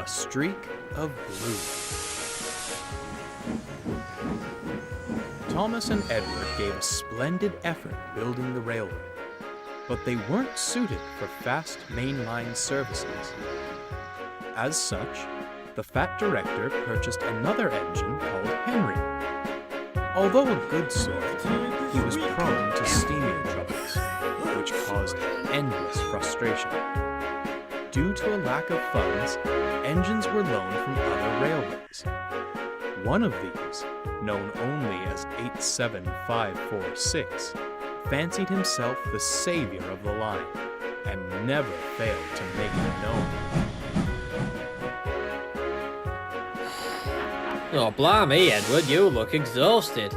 A streak of blue. Thomas and Edward gave a splendid effort building the railway, but they weren't suited for fast mainline services. As such, the fat director purchased another engine called Henry. Although a good sort, he was prone to steaming troubles, which caused endless frustration. Due to a lack of funds, engines were loaned from other railways. One of these, known only as 87546, fancied himself the savior of the line and never failed to make it known. Oh, blimey, Edward, you look exhausted.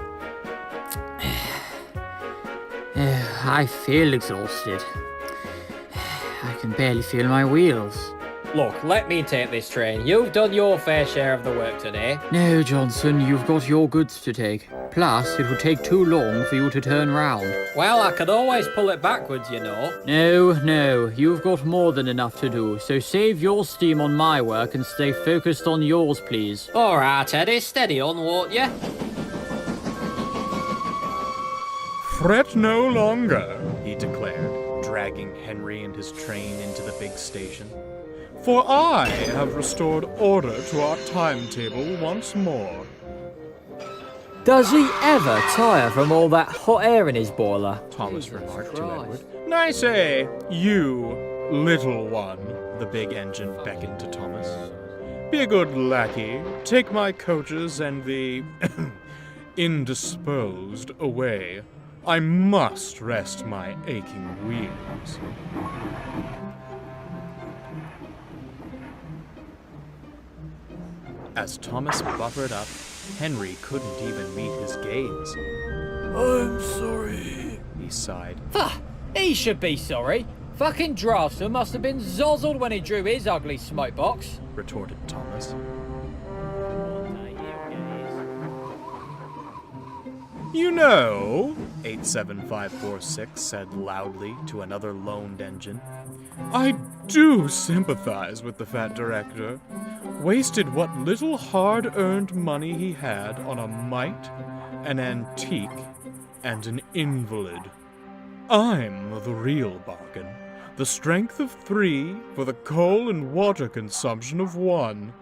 I feel exhausted. I can barely feel my wheels. Look, let me take this train. You've done your fair share of the work today. No, Johnson, you've got your goods to take. Plus, it would take too long for you to turn round. Well, I could always pull it backwards, you know. No, you've got more than enough to do, so save your steam on my work and stay focused on yours, please. All right, Eddie, steady on, won't you? Fret no longer, he declared, dragging Henry and his train into the big station. For I have restored order to our timetable once more. Does he ever tire from all that hot air in his boiler? Thomas remarked to Edward. I say, you little one, the big engine beckoned to Thomas. Be a good lackey, take my coaches and the indisposed away. I must rest my aching wheels. As Thomas buffered up, Henry couldn't even meet his gaze. I'm sorry, he sighed. He should be sorry. Fucking draftsman must have been zozzled when he drew his ugly smokebox, retorted Thomas. You know, 87546 said loudly to another loaned engine, I do sympathize with the fat director. Wasted what little hard-earned money he had on a mite, an antique, and an invalid. I'm the real bargain. The strength of 3 for the coal and water consumption of 1.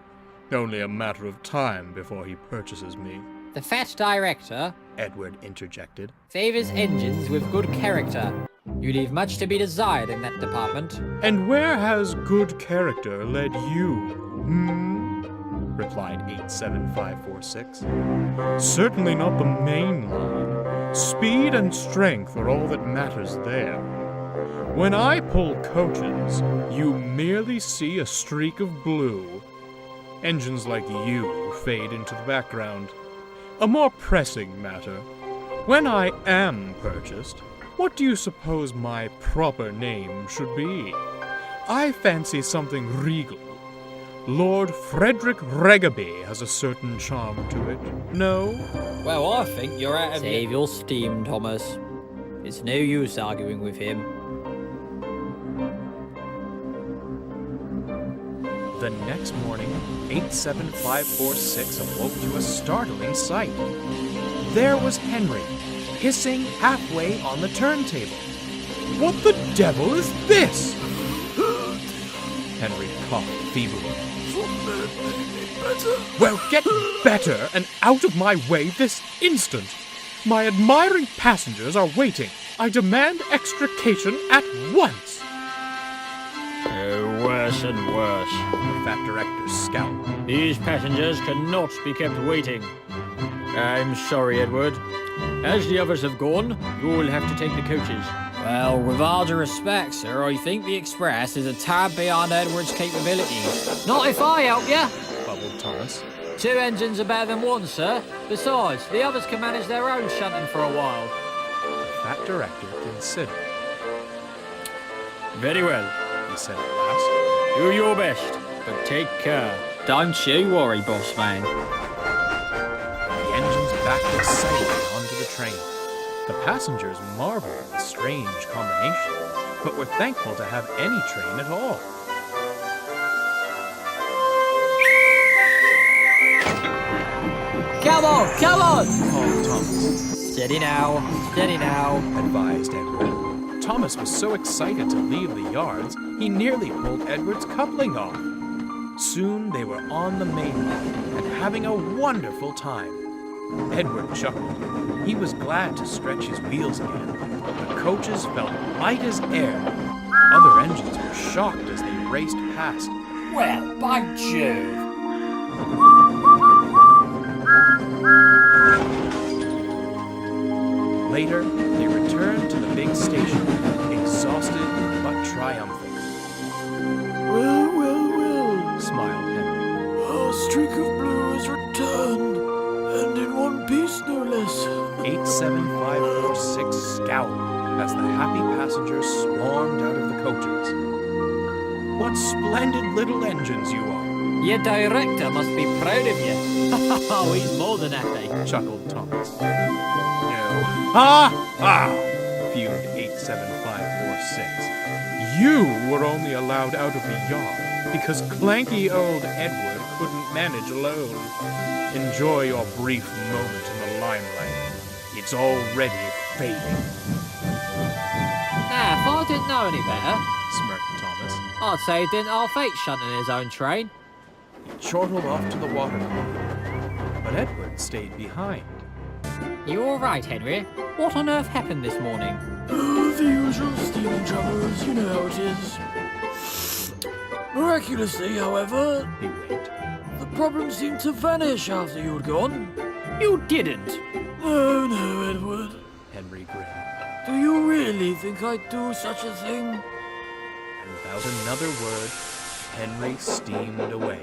Only a matter of time before he purchases me. The fat director, Edward interjected, favours engines with good character. You leave much to be desired in that department. And where has good character led you, replied 87546. Certainly not the main line. Speed and strength are all that matters there. When I pull coaches, you merely see a streak of blue. Engines like you fade into the background. A more pressing matter. When I am purchased, what do you suppose my proper name should be? I fancy something regal. Lord Frederick Regaby has a certain charm to it. No? Well, I think you're out of Save your steam, Thomas. It's no use arguing with him. The next morning, 87546 awoke to a startling sight. There was Henry, hissing halfway on the turntable. What the devil is this? Henry coughed feebly. Well, get better and out of my way this instant. My admiring passengers are waiting. I demand extrication at once. Oh, worse and worse. The fat director scowled. These passengers cannot be kept waiting. I'm sorry, Edward. As the others have gone, you'll have to take the coaches. Well, with all due respect, sir, I think the Express is a tad beyond Edward's capabilities. Not if I help you, bubbled Thomas. 2 engines are better than 1, sir. Besides, the others can manage their own shunting for a while. The fat director considered. Very well, he said at last. Do your best, but take care. Don't you worry, boss man. The engines backed excitedly onto the train. The passengers marveled at the strange combination, but were thankful to have any train at all. Come on, come on! called Thomas, Steady now, advised Edward. Thomas was so excited to leave the yards, he nearly pulled Edward's coupling off. Soon they were on the main line and having a wonderful time. Edward chuckled. He was glad to stretch his wheels again. The coaches felt light as air. Other engines were shocked as they raced past. Well, by Jove. Later, they returned to the big station, exhausted but triumphant. Well, Smiled Henry. our streak of blue has returned, and in one piece no less. 87546 scowled as the happy passengers swarmed out of the coaches. What splendid little engines you are, Your director must be proud of you. Oh, he's more than happy. chuckled Thomas. No. Ha! Ha! Fumed 87546. You were only allowed out of the yard because clanky old Edward couldn't manage alone. Enjoy your brief moment in the limelight. It's already fading, Ah, if I didn't know any better, smirked Thomas. I'd say he didn't half eight shunting his own train. He chortled off to the water cooler, but Edward stayed behind. You all right, Henry? What on earth happened this morning? Oh, the usual steaming troubles, you know how it is. Miraculously, however, He winked. the problem seemed to vanish after you had gone. You didn't. Oh, no, Edward. Henry grinned, Do you really think I'd do such a thing? and without another word, Henry steamed away.